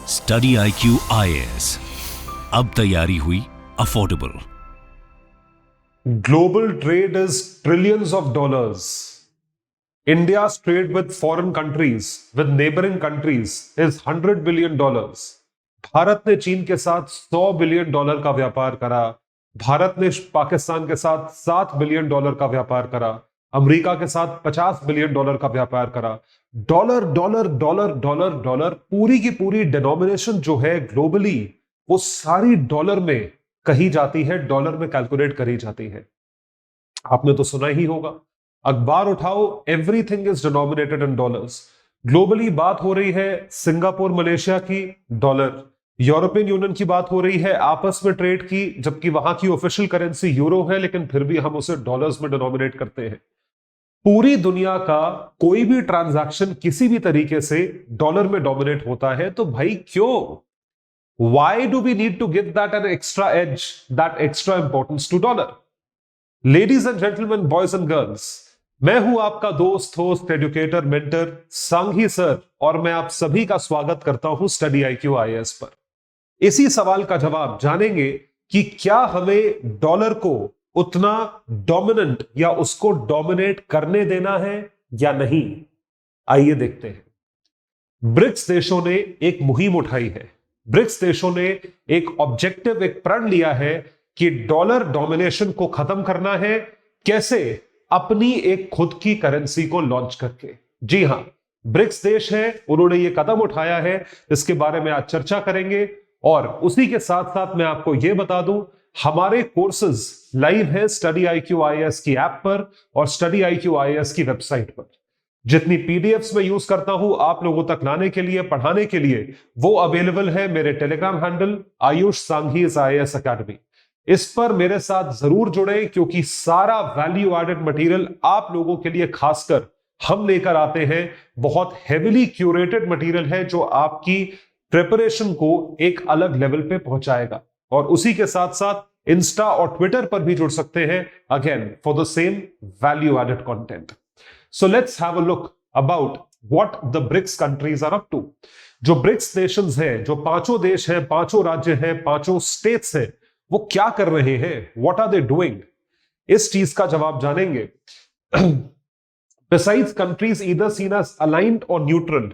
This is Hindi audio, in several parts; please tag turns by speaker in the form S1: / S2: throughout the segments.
S1: स्टडी IQ IAS, अब तैयारी हुई affordable.
S2: Global trade is trillions of dollars. India's trade with foreign countries, with neighboring countries, is $100 billion. Bharat ने चीन के साथ $100 बिलियन का व्यापार करा। भारत ने पाकिस्तान के साथ $7 बिलियन का व्यापार करा। अमेरिका के साथ $50 बिलियन का व्यापार करा। Dollar dollar dollar dollar dollar, पूरी की पूरी डिनोमिनेशन जो है ग्लोबली, वो सारी डॉलर में कही जाती है, डॉलर में कैलकुलेट करी जाती है। आपने तो सुना ही होगा, अखबार उठाओ, everything is denominated in dollars. Globally बात हो रही है सिंगापुर मलेशिया की, डॉलर। यूरोपियन यूनियन की बात हो रही है आपस में ट्रेड की, जबकि वहां की ऑफिशियल करेंसी यूरो है, लेकिन फिर भी हम उसे डॉलर्स में डिनोमिनेट करते हैं। पूरी दुनिया का कोई भी ट्रांजैक्शन किसी भी तरीके से डॉलर में डोमिनेट होता है, तो भाई क्यों? Why do we need to give that an extra edge, that extra importance to dollar? Ladies and gentlemen, boys and girls, मैं हूं आपका दोस्त, host, educator, mentor Sanghi sir, और मैं आप सभी का स्वागत करता हूं स्टडी IQ IAS पर। इसी सवाल का जवाब जानेंगे कि क्या हमें डॉलर को उतना डोमिनेंट या उसको डोमिनेट करने देना है या नहीं। आइए देखते हैं। ब्रिक्स देशों ने एक मुहिम उठाई है। ब्रिक्स देशों ने एक ऑब्जेक्टिव, एक प्रण लिया है कि डॉलर डोमिनेशन को खत्म करना है। कैसे? अपनी एक खुद की करेंसी को लॉन्च करके। जी हां, ब्रिक्स देश है, उन्होंने ये कदम उठाया है। इसके बारे में आज चर्चा करेंगे, और उसी के साथ साथ मैं आपको यह बता दूं, हमारे कोर्सेज लाइव है स्टडी IQ IAS की ऐप पर और स्टडी IQ IAS की वेबसाइट पर। जितनी PDFs में यूज करता हूं आप लोगों तक लाने के लिए, पढ़ाने के लिए, वो अवेलेबल है मेरे Telegram handle Ayush Sanghi's IAS academy. इस पर मेरे साथ जरूर जुड़े, क्योंकि सारा वैल्यू एडेड मटेरियल आप लोगों के लिए खासकर हम लेकर आते हैं। बहुत हेविली क्यूरेटेड मटेरियल है जो आपकी प्रिपरेशन को एक अलग लेवल पे पहुंचाएगा। और उसी के साथ साथ इंस्टा और ट्विटर पर भी जुड़ सकते हैं, again for the same value added content. So let's have a look about what the BRICS countries are up to. जो ब्रिक्स नेशंस हैं, जो पांचों देश हैं, पांचों राज्य हैं, पांचों स्टेट्स हैं, वो क्या कर रहे हैं? What are they doing? इस चीज का जवाब जानेंगे। Besides countries either seen as aligned or neutral,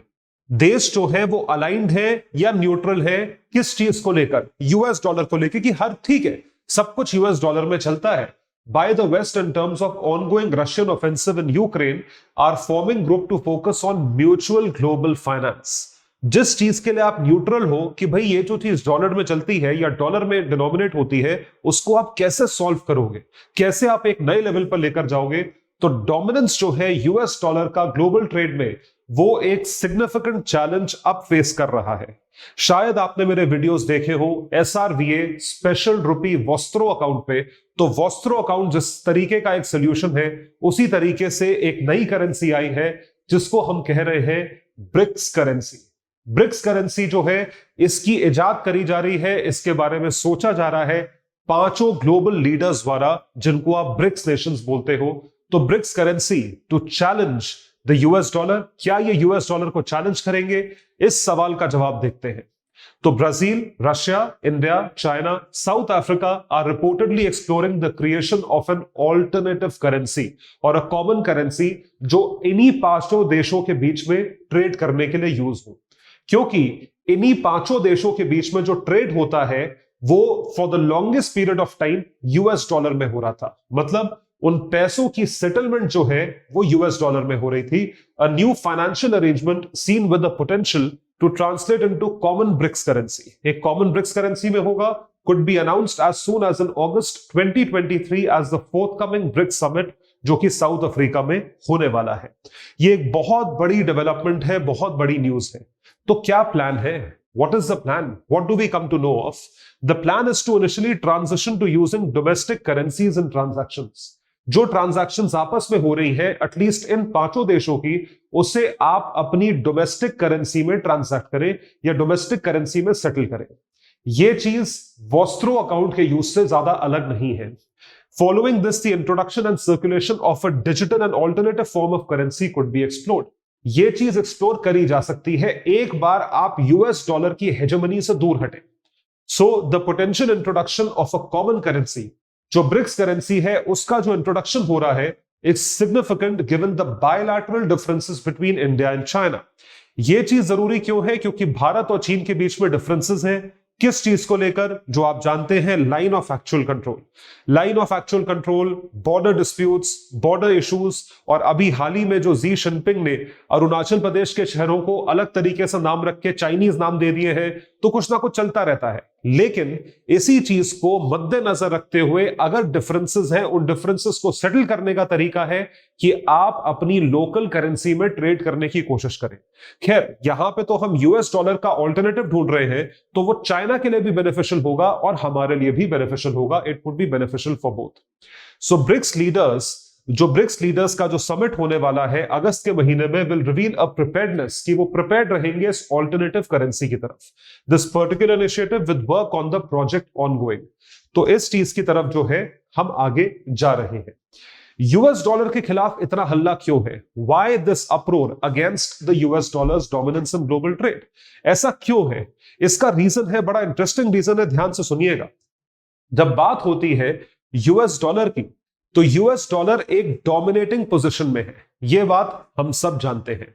S2: देश जो है वो अलाइंड है या न्यूट्रल है, किस चीज को लेकर? यूएस डॉलर को लेकर, कि हर ठीक है, सब कुछ यूएस डॉलर में चलता है। By the west in terms of ongoing Russian offensive in Ukraine are forming group to focus on mutual global finance. जिस चीज के लिए आप न्यूट्रल हो कि भाई ये जो चीज डॉलर में चलती है या डॉलर में डिनोमिनेट होती है, उसको आप कैसे सॉल्व करोगे, कैसे आप एक नए लेवल पर लेकर जाओगे? तो डोमिनेंस जो है यूएस डॉलर का ग्लोबल ट्रेड में, वो एक सिग्निफिकेंट चैलेंज अब फेस कर रहा है। शायद आपने मेरे वीडियोस देखे हो SRVA स्पेशल रुपी वॉस्त्रो अकाउंट पे। तो वॉस्त्रो अकाउंट जिस तरीके का एक सोल्यूशन है, उसी तरीके से एक नई करेंसी आई है जिसको हम कह रहे हैं ब्रिक्स करेंसी। ब्रिक्स करेंसी जो है, इसकी इजाद करी जा रही है, इसके बारे में सोचा जा रहा है पांचों ग्लोबल लीडर्स द्वारा, जिनको आप ब्रिक्स नेशंस बोलते हो। तो BRICS currency to challenge the US dollar, क्या ये यूएस डॉलर को चैलेंज करेंगे? इस सवाल का जवाब देखते हैं। तो Brazil, Russia, India, China, South Africa are reportedly exploring the creation of an alternative currency और अ कॉमन करेंसी जो इन्हीं पांचों देशों के बीच में ट्रेड करने के लिए यूज हो। क्योंकि इन्हीं पांचों देशों के बीच में जो ट्रेड होता है, वो for the longest period of time US dollar में हो रहा था। मतलब उन पैसों की सेटलमेंट जो है वो यूएस डॉलर में हो रही थी। A new financial arrangement seen with the potential to translate into common BRICS currency. एक कॉमन ब्रिक्स करेंसी में होगा, could be announced as soon as in August 2023 as the forthcoming BRICS summit, जो कि साउथ अफ्रीका में होने वाला है। ये एक बहुत बड़ी डेवलपमेंट है, बहुत बड़ी न्यूज है। तो क्या प्लान है? What is the plan? What do we come to know of? The plan is to initially transition to using domestic currencies in transactions. जो ट्रांजैक्शंस आपस में हो रही है, एटलीस्ट इन पांचों देशों की, उसे आप अपनी डोमेस्टिक करेंसी में ट्रांजैक्ट करें या डोमेस्टिक करेंसी में सेटल करें। यह चीज वॉस्त्रो अकाउंट के यूज से ज्यादा अलग नहीं है। Following this, the introduction and circulation of a digital and alternative form of currency could be explored. यह चीज एक्सप्लोर करी जा सकती है एक बार आप यूएस डॉलर की हेजेमनी से दूर हटें। So the potential introduction of a common currency, जो ब्रिक्स करेंसी है, उसका जो इंट्रोडक्शन हो रहा है is significant given the bilateral differences between India and China. यह चीज जरूरी क्यों है? क्योंकि भारत और चीन के बीच में डिफरेंसेस हैं। किस चीज को लेकर? जो आप जानते हैं, line of actual control. Line of actual control, border disputes, border issues, और अभी हाल ही में जो जी जिनपिंग ने अरुणाचल प्रदेश के शहरों को अलग तरीके से नाम रख के चाइनीज नाम दे दिए हैं, तो कुछ ना कुछ चलता रहता है। लेकिन इसी चीज को मद्देनजर रखते हुए अगर डिफरेंसेस हैं, उन डिफरेंसेस को सेटल करने का तरीका है कि आप अपनी लोकल करेंसी में ट्रेड करने की कोशिश करें। खैर, यहां पे तो हम यूएस डॉलर का ऑल्टरनेटिव ढूंढ रहे हैं, तो वो चाइना के लिए भी बेनिफिशियल होगा और हमारे लिए भी बेनिफिशियल होगा। It would be beneficial for both. So BRICS leaders का जो समिट होने वाला है अगस्त के महीने में, विल रिवील अ प्रिपेयर्डनेस कि वो प्रिपेयर्ड रहेंगे इस ऑल्टरनेटिव करेंसी की तरफ। This particular initiative with work on the project ongoing. तो इस चीज की तरफ जो है हम आगे जा रहे हैं। यूएस डॉलर के खिलाफ इतना हल्ला क्यों है? Why this अप्रोर against the US dollars dominance in global trade? ऐसा क्यों है? इसका रीजन है, बड़ा इंटरेस्टिंग रीजन है, ध्यान से सुनिएगा। जब बात होती है यूएस डॉलर की, तो यूएस डॉलर एक डोमिनेटिंग पोजीशन में है, यह बात हम सब जानते हैं।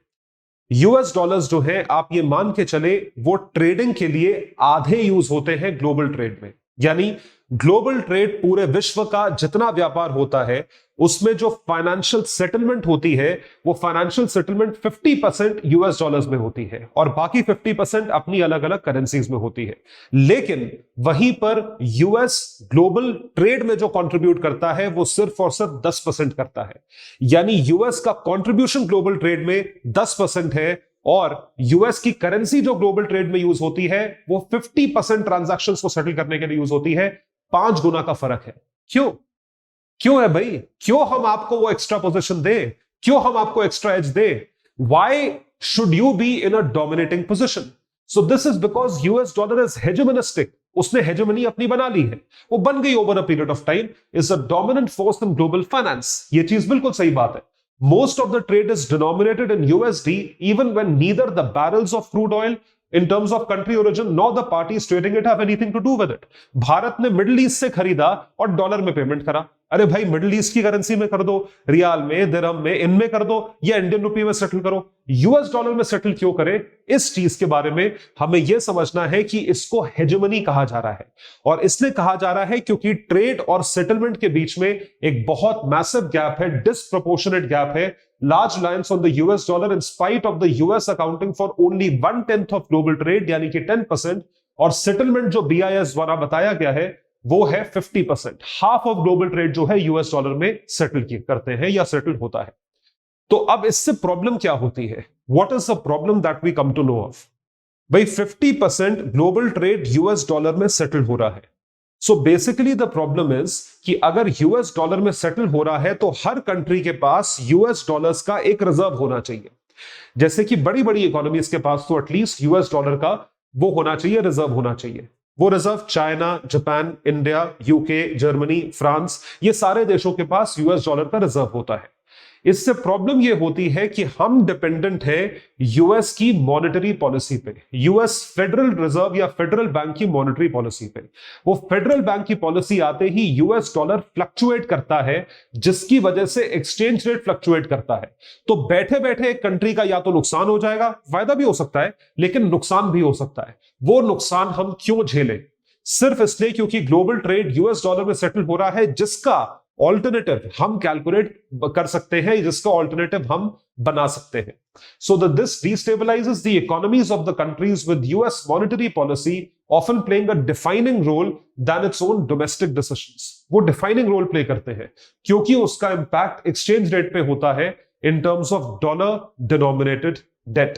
S2: यूएस डॉलर्स जो है, आप ये मान के चले, वो ट्रेडिंग के लिए आधे यूज होते हैं ग्लोबल ट्रेड में। यानी ग्लोबल ट्रेड, पूरे विश्व का जितना व्यापार होता है, उसमें जो फाइनेंशियल सेटलमेंट होती है, वो फाइनेंशियल सेटलमेंट 50% यूएस डॉलर्स में होती है और बाकी 50% अपनी अलग अलग करेंसीज में होती है। लेकिन वहीं पर यूएस ग्लोबल ट्रेड में जो कंट्रीब्यूट करता है, वो सिर्फ और सिर्फ 10% करता है। यानी यूएस का कंट्रीब्यूशन ग्लोबल ट्रेड में 10% है और यूएस की करेंसी जो ग्लोबल ट्रेड में यूज होती है, वो 50% ट्रांजैक्शंस को सेटल करने के लिए यूज होती है। 5 गुना का फर्क है। क्यों है भाई? क्यों हम आपको वो एक्स्ट्रा पोजीशन दे? क्यों हम आपको एक्स्ट्रा एज दे? Why should you be in a dominating position? So this is because US dollar is hegemonistic. उसने हेजेमनी अपनी बना ली है, वो बन गई over a period of time, is a dominant force in global finance. ये चीज बिल्कुल सही बात है। Most of the trade is denominated in USD, even when neither the barrels of crude oil in terms of country origin nor the parties trading it have anything to do with it. Bharat ने मिडिल ईस्ट से खरीदा और डॉलर में पेमेंट करा। अरे भाई, मिडिल ईस्ट की करेंसी में कर दो, रियाल में, दिरहम में, इनमें कर दो, या इंडियन रुपये में सेटल करो। यूएस डॉलर में सेटल क्यों करें? इस चीज के बारे में हमें यह समझना है कि इसको हेजेमनी कहा जा रहा है, और इसलिए कहा जा रहा है क्योंकि ट्रेड और सेटलमेंट के बीच में एक बहुत मैसिव गैप है, डिस्प्रोपोर्शनेट गैप है। Large reliance on the US dollar in spite of the US accounting for only 1/10 of global trade, यानी कि 10%, और सेटलमेंट जो BIS द्वारा बताया गया है वो है 50%। हाफ ऑफ ग्लोबल ट्रेड जो है यूएस डॉलर में सेटल करते हैं या सेटल होता है। तो अब इससे प्रॉब्लम क्या होती है? What is the problem that we come to know of? भाई 50% ग्लोबल ट्रेड यूएस डॉलर में सेटल हो रहा है। So basically the problem is कि अगर यूएस डॉलर में सेटल हो रहा है तो हर कंट्री के पास यूएस डॉलर्स का एक रिजर्व होना चाहिए। जैसे कि बड़ी बड़ी इकोनॉमीज के पास तो एटलीस्ट यूएस डॉलर का वो होना चाहिए, रिजर्व होना चाहिए। वो reserve China, Japan, India, UK, Germany, France, ये सारे देशों के पास यूएस डॉलर का रिजर्व होता है। इससे प्रॉब्लम यह होती है कि हम डिपेंडेंट है यूएस की मॉनेटरी पॉलिसी पे, यूएस फेडरल रिजर्व या फेडरल बैंक की मॉनेटरी पॉलिसी पे। वो फेडरल बैंक की पॉलिसी आते ही यूएस डॉलर फ्लक्चुएट करता है, जिसकी वजह से एक्सचेंज रेट फ्लक्चुएट करता है। तो बैठे बैठे एक कंट्री का या तो नुकसान हो जाएगा, फायदा भी हो सकता है, लेकिन नुकसान भी हो सकता है। वो नुकसान हम क्यों झेलें? सिर्फ इसलिए क्योंकि ग्लोबल ट्रेड यूएस डॉलर में सेटल हो रहा है, जिसका ऑल्टरनेटिव हम कैलकुलेट कर सकते हैं, जिसका ऑल्टरनेटिव हम बना सकते हैं। So this destabilises the economies of the countries with US monetary policy often playing a defining role then its own domestic decisions. वो डिफाइनिंग रोल प्ले करते हैं क्योंकि उसका इंपैक्ट एक्सचेंज रेट पे होता है in terms of dollar denominated debt.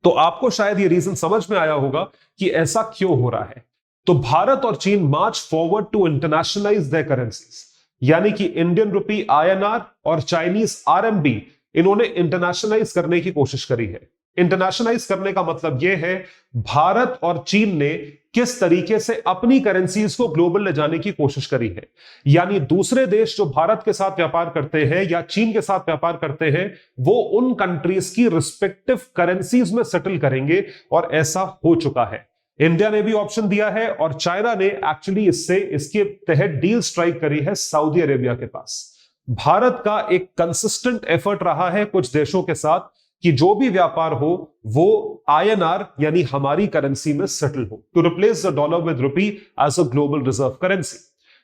S2: तो आपको शायद ये रीजन समझ में आया होगा कि ऐसा क्यों हो रहा है। तो भारत और चीन march forward to internationalise their currencies, यानी कि इंडियन रुपी INR और चाइनीज RMB, इन्होंने इंटरनेशनलाइज करने की कोशिश करी है। इंटरनेशनलाइज करने का मतलब यह है भारत और चीन ने किस तरीके से अपनी करेंसीज को ग्लोबल ले जाने की कोशिश करी है। यानी दूसरे देश जो भारत के साथ व्यापार करते हैं या चीन के साथ व्यापार करते हैं, वो उन कंट्रीज की रिस्पेक्टिव करेंसीज में सेटल करेंगे, और ऐसा हो चुका है। इंडिया ने भी ऑप्शन दिया है और चाइना ने एक्चुअली इसके तहत डील स्ट्राइक करी है सऊदी अरेबिया के पास। भारत का एक कंसिस्टेंट एफर्ट रहा है कुछ देशों के साथ कि जो भी व्यापार हो वो INR यानी हमारी करेंसी में सेटल हो, to replace the dollar with rupee as a global reserve currency.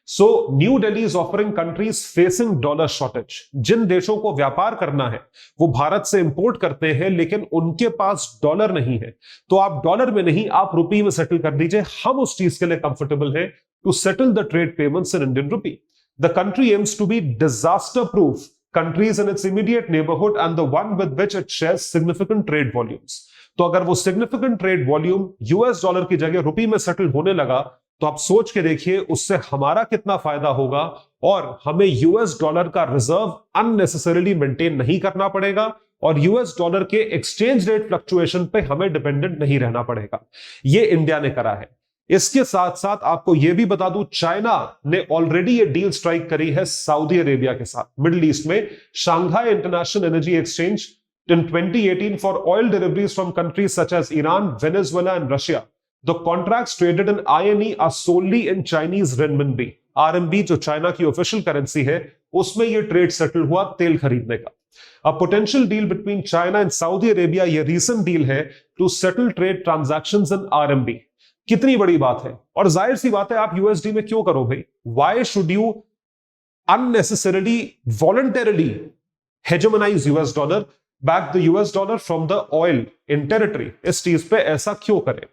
S2: So New Delhi is offering countries facing dollar shortage. जिन देशों को व्यापार करना है वो भारत से इंपोर्ट करते हैं लेकिन उनके पास डॉलर नहीं है, तो आप डॉलर में नहीं, आप रुपी में सेटल कर दीजिए। हम उस चीज के लिए कंफर्टेबल हैं to settle the trade payments in Indian rupee. The country aims to be disaster proof countries in its immediate neighborhood and the one with which it shares significant trade volumes। तो अगर वो significant trade volume US dollar की जगह रुपी में सेटल होने लगा तो आप सोच के देखिए उससे हमारा कितना फायदा होगा, और हमें US डॉलर का रिजर्व अननेसेसरीली मेंटेन नहीं करना पड़ेगा, और US डॉलर के एक्सचेंज रेट फ्लक्चुएशन पे हमें डिपेंडेंट नहीं रहना पड़ेगा। ये इंडिया ने करा है। इसके साथ साथ आपको यह भी बता दूं, चाइना ने ऑलरेडी ये डील स्ट्राइक करी है सऊदी अरेबिया के साथ मिडिल ईस्ट में। Shanghai international energy exchange in 2018 for oil deliveries from countries such as Iran, Venezuela and Russia. The contracts traded in INE are solely in Chinese renminbi। RMB जो चाइना की ऑफिशियल करेंसी है, उसमें ये ट्रेड सेटल हुआ तेल खरीदने का। A potential deal between China and Saudi Arabia, ये recent deal है to settle trade transactions in RMB। कितनी बड़ी बात है, और जाहिर सी बात है आप यूएसडी में क्यों करो भाई? Why should you unnecessarily voluntarily hegemonize US dollar, back the US dollar from the oil in territory? इस चीज पे ऐसा क्यों करें?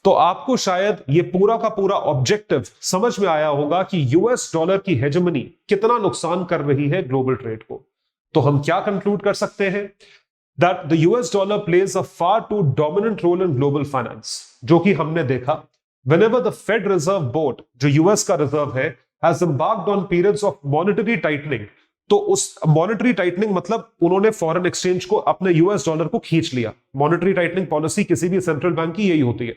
S2: तो आपको शायद ये पूरा का पूरा ऑब्जेक्टिव समझ में आया होगा कि यूएस डॉलर की हेजेमनी कितना नुकसान कर रही है ग्लोबल ट्रेड को। तो हम क्या कंक्लूड कर सकते हैं? That the US dollar plays a far too dominant role in global finance, जो कि हमने देखा। Whenever the Fed Reserve Board, जो यूएस का रिजर्व है, has embarked on periods of monetary tightening, तो उस मॉनेटरी टाइटनिंग मतलब उन्होंने फॉरेन एक्सचेंज को अपने यूएस डॉलर को खींच लिया। मॉनेटरी टाइटनिंग पॉलिसी किसी भी सेंट्रल बैंक की यही होती है।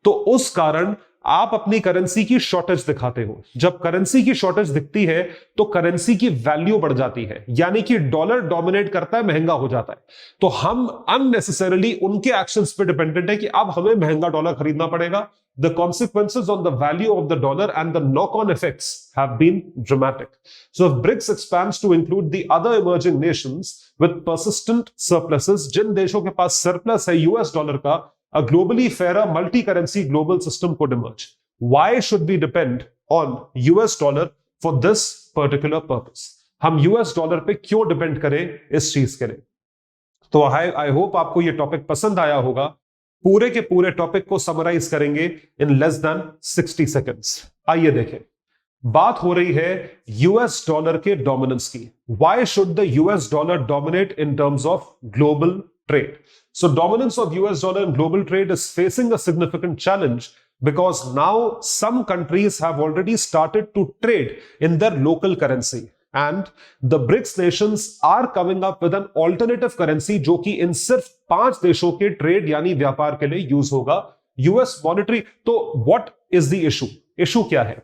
S2: तो उस कारण आप अपनी करेंसी की शॉर्टेज दिखाते हो। जब करेंसी की शॉर्टेज दिखती है तो करेंसी की वैल्यू बढ़ जाती है, यानी कि डॉलर डोमिनेट करता है, महंगा हो जाता है। तो हम अननेसेसरली उनके एक्शंस पे डिपेंडेंट है कि अब हमें महंगा डॉलर खरीदना पड़ेगा। The consequences on the value of the dollar and the knock-on effects have been dramatic. So if BRICS expands to include the other emerging nations with persistent surpluses, जिन देशों के पास सरप्लस है यूएस डॉलर का, a globally fairer multi-currency global system could emerge. Why should we depend on US dollar for this particular purpose? हम US डॉलर पे क्यों डिपेंड करें इस चीज के लिए? तो आई होप आपको ये टॉपिक पसंद आया होगा। पूरे के पूरे टॉपिक को समराइज करेंगे इन लेस देन 60 सेकेंड्स। आइए देखें, बात हो रही है यूएस डॉलर के डोमिनेंस की। Why should the US dollar dominate in terms of global trade? So dominance of US dollar in global trade is facing a significant challenge because now some countries have already started to trade in their local currency, and the BRICS nations are coming up with an alternative currency जो कि इन सिर्फ 5 देशों के ट्रेड यानी व्यापार के लिए यूज होगा, यूएस मॉनेटरी। तो what is the issue? Issue क्या है?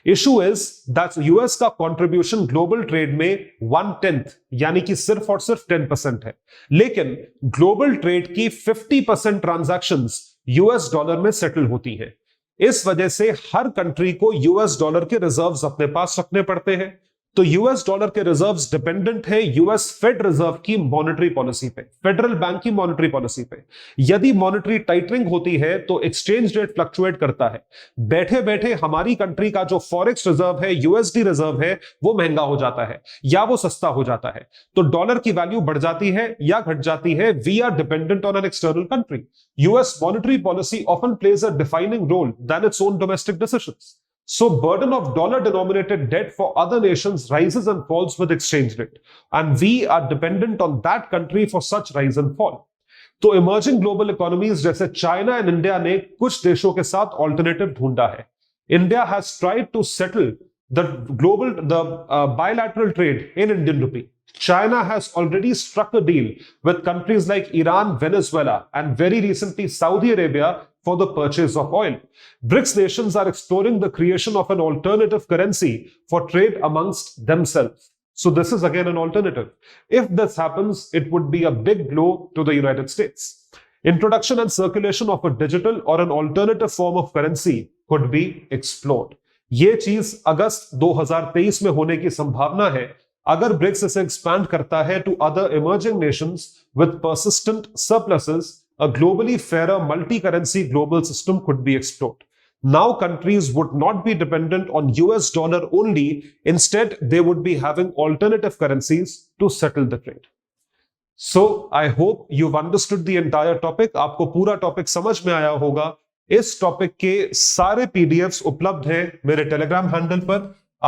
S2: इशू इज दैट यूएस का कंट्रीब्यूशन ग्लोबल ट्रेड में 1/10 यानी कि सिर्फ और सिर्फ 10% है, लेकिन ग्लोबल ट्रेड की 50% ट्रांजैक्शंस यूएस डॉलर में सेटल होती हैं। इस वजह से हर कंट्री को यूएस डॉलर के रिजर्व्स अपने पास रखने पड़ते हैं। तो यूएस डॉलर के रिजर्व्स डिपेंडेंट है यूएस फेड रिजर्व की मॉनेटरी पॉलिसी पे, फेडरल बैंक की मॉनेटरी पॉलिसी पे। यदि मॉनेटरी टाइटनिंग होती है तो एक्सचेंज रेट फ्लक्चुएट करता है। बैठे बैठे हमारी कंट्री का जो फॉरेक्स रिजर्व है, यूएसडी रिजर्व है, वो महंगा हो जाता है या वो सस्ता हो जाता है। तो डॉलर की वैल्यू बढ़ जाती है या घट जाती है। We are dependent on an external country. US monetary policy often plays a defining role then its own domestic decisions. So burden of dollar denominated debt for other nations rises and falls with exchange rate, and we are dependent on that country for such rise and fall. तो इमर्जिंग ग्लोबल इकोनॉमीज जैसे चाइना एंड इंडिया ने कुछ देशों के साथ ऑल्टरनेटिव ढूंढा है। India has tried to settle the bilateral trade in Indian rupee. China has already struck a deal with countries like Iran, Venezuela, and very recently Saudi Arabia for the purchase of oil. BRICS nations are exploring the creation of an alternative currency for trade amongst themselves. So this is again an alternative. If this happens, it would be a big blow to the United States. Introduction and circulation of a digital or an alternative form of currency could be explored. ये चीज अगस्त 2023 में होने की संभावना है अगर ब्रिक्स इसे एक्सपैंड करता है to other emerging nations with persistent surpluses. A globally fairer multi-currency global system could be explored. Now countries would not be dependent on US dollar only. Instead, they would be having alternative currencies to settle the trade. So, I hope you've understood the entire topic. आपको पूरा टॉपिक समझ में आया होगा. इस टॉपिक के सारे पीडीएफ्स उपलब्ध हैं मेरे टेलीग्राम हैंडल पर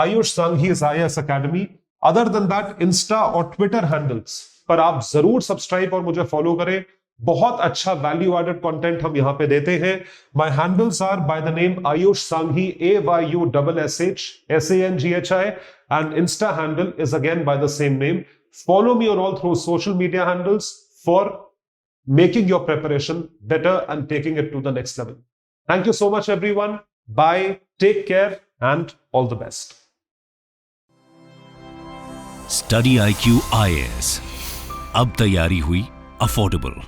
S2: Ayush Sanghi IAS academy. Other than that Insta और ट्विटर हैंडल्स पर आप जरूर सब्सक्राइब और मुझे फॉलो करें. बहुत अच्छा वैल्यू एडेड कंटेंट हम यहां पे देते हैं. My handles are by the name Ayush Sanghi AYUSSHSANGHI and insta handle is again by the same name. Follow me on all through social media handles for making your preparation better and taking it to the next level. Thank you so much, everyone. Bye. Take care and all the best.
S1: Study IQ IAS. अब तैयारी हुई अफोर्डेबल.